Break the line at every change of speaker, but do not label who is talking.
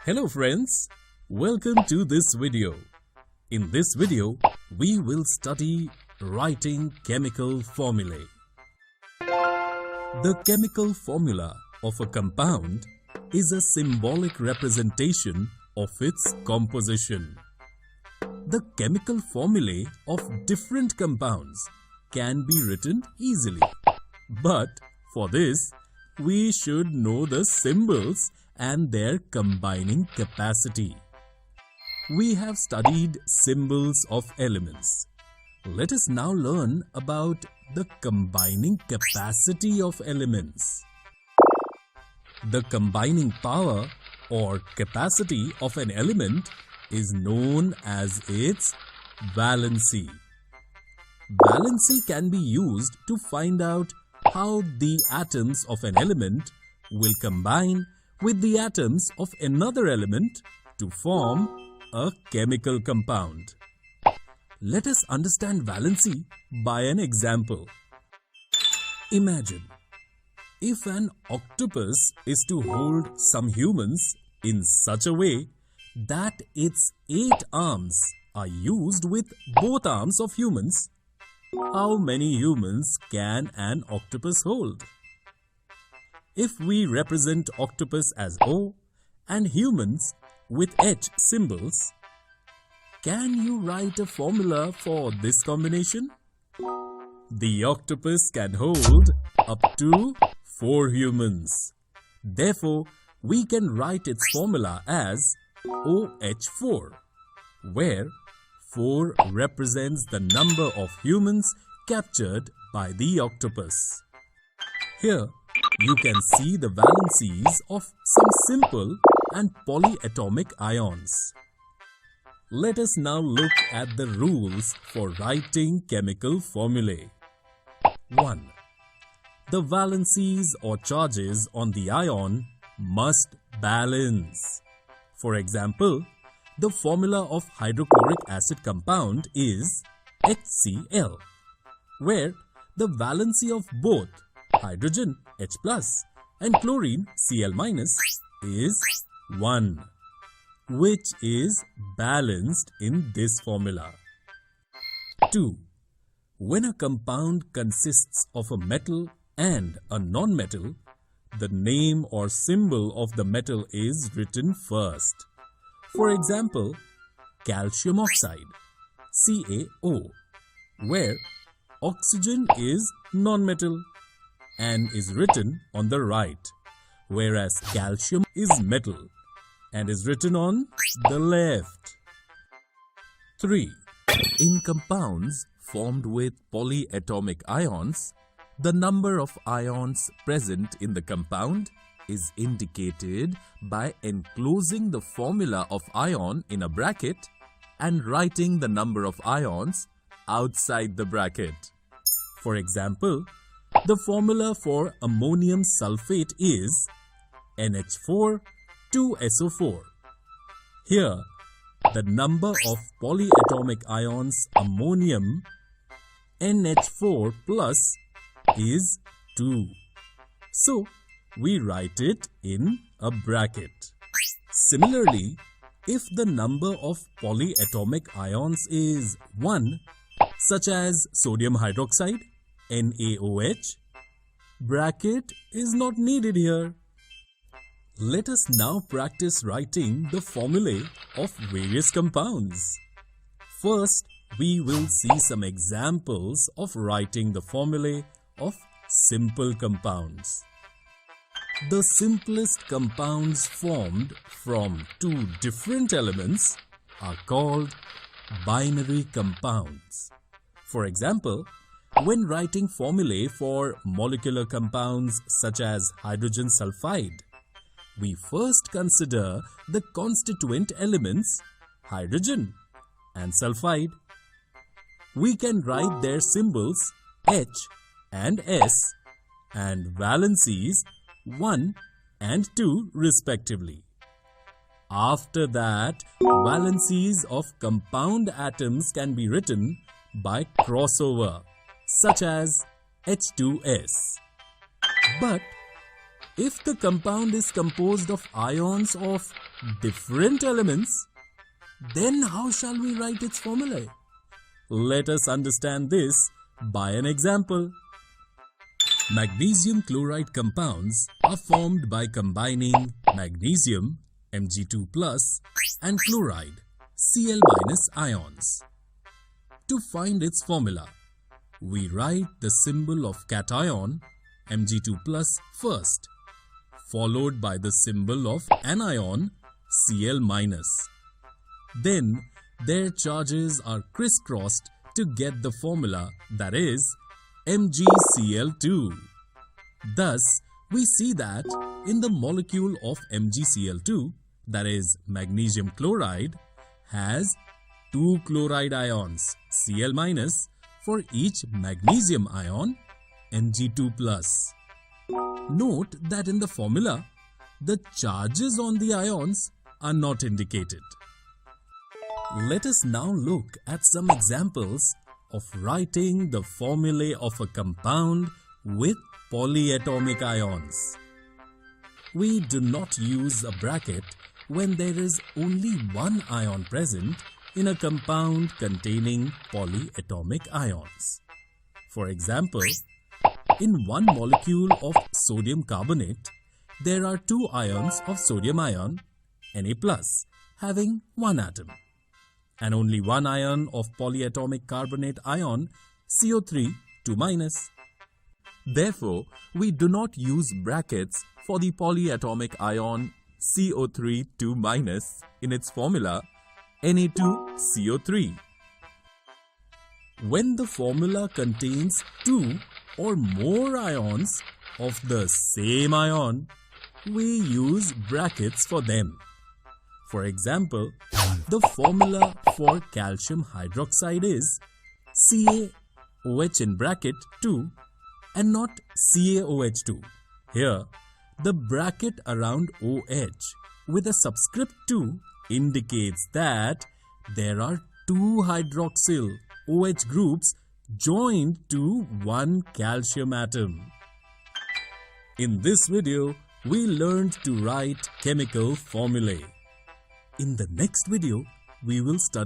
Hello friends, welcome to this video. In this video, we will study writing chemical formulae. The chemical formula of a compound is a symbolic representation of its composition. The chemical formulae of different compounds can be written easily. But for this, we should know the symbols and their combining capacity. We have studied symbols of elements. Let us now learn about the combining capacity of elements. The combining power or capacity of an element is known as its valency. Valency can be used to find out how the atoms of an element will combine with the atoms of another element to form a chemical compound. Let us understand valency by an example. Imagine if an octopus is to hold some humans in such a way that its 8 arms are used with both arms of humans. How many humans can an octopus hold? If we represent octopus as O and humans with H symbols, can you write a formula for this combination? The octopus can hold up to 4 humans. Therefore, we can write its formula as OH4, where 4 represents the number of humans captured by the octopus. Here, you can see the valencies of some simple and polyatomic ions. Let us now look at the rules for writing chemical formulae. 1. The valencies or charges on the ion must balance. For example, the formula of hydrochloric acid compound is HCl, where the valency of both hydrogen H+ and chlorine Cl- is 1, which is balanced in this formula. 2. When a compound consists of a metal and a non-metal, the name or symbol of the metal is written first. For example, calcium oxide, CaO, where oxygen is non-metal and is written on the right, whereas calcium is metal and is written on the left. 3. In compounds formed with polyatomic ions, the number of ions present in the compound is indicated by enclosing the formula of ion in a bracket and writing the number of ions outside the bracket. For example, the formula for ammonium sulfate is NH4 2SO4. Here, the number of polyatomic ions ammonium NH4 plus is 2. So, we write it in a bracket. Similarly, if the number of polyatomic ions is 1, such as sodium hydroxide, NaOH, bracket is not needed here. Let us now practice writing the formulae of various compounds. First, we will see some examples of writing the formulae of simple compounds. The simplest compounds formed from 2 different elements are called binary compounds. For example, when writing formulae for molecular compounds such as hydrogen sulfide, we first consider the constituent elements hydrogen and sulfide. We can write their symbols H and S and valencies 1 and 2 respectively. After that, valencies of compound atoms can be written by crossover, such as H2S. But if the compound is composed of ions of different elements, then how shall we write its formulae? Let us understand this by an example. Magnesium chloride compounds are formed by combining magnesium Mg2+ and chloride Cl- ions. To find its formula, we write the symbol of cation Mg2+ first, followed by the symbol of anion Cl-. Then their charges are crisscrossed to get the formula, that is MgCl2. Thus, we see that in the molecule of MgCl2, that is magnesium chloride, has 2 chloride ions Cl- for each magnesium ion Mg2+. Note that in the formula, the charges on the ions are not indicated. Let us now look at some examples of writing the formulae of a compound with polyatomic ions. We do not use a bracket when there is only one ion present in a compound containing polyatomic ions. For example, in one molecule of sodium carbonate, there are 2 ions of sodium ion, Na+, having 1 atom, and only 1 ion of polyatomic carbonate ion, CO3, 2-. Therefore, we do not use brackets for the polyatomic ion CO3, 2- in its formula Na2CO3. When the formula contains 2 or more ions of the same ion, we use brackets for them. For example, the formula for calcium hydroxide is CaOH in bracket 2 and not CaOH2. Here, the bracket around OH with a subscript 2 indicates that there are 2 hydroxyl OH groups joined to one calcium atom. In this video, we learned to write chemical formulae. In the next video, we will study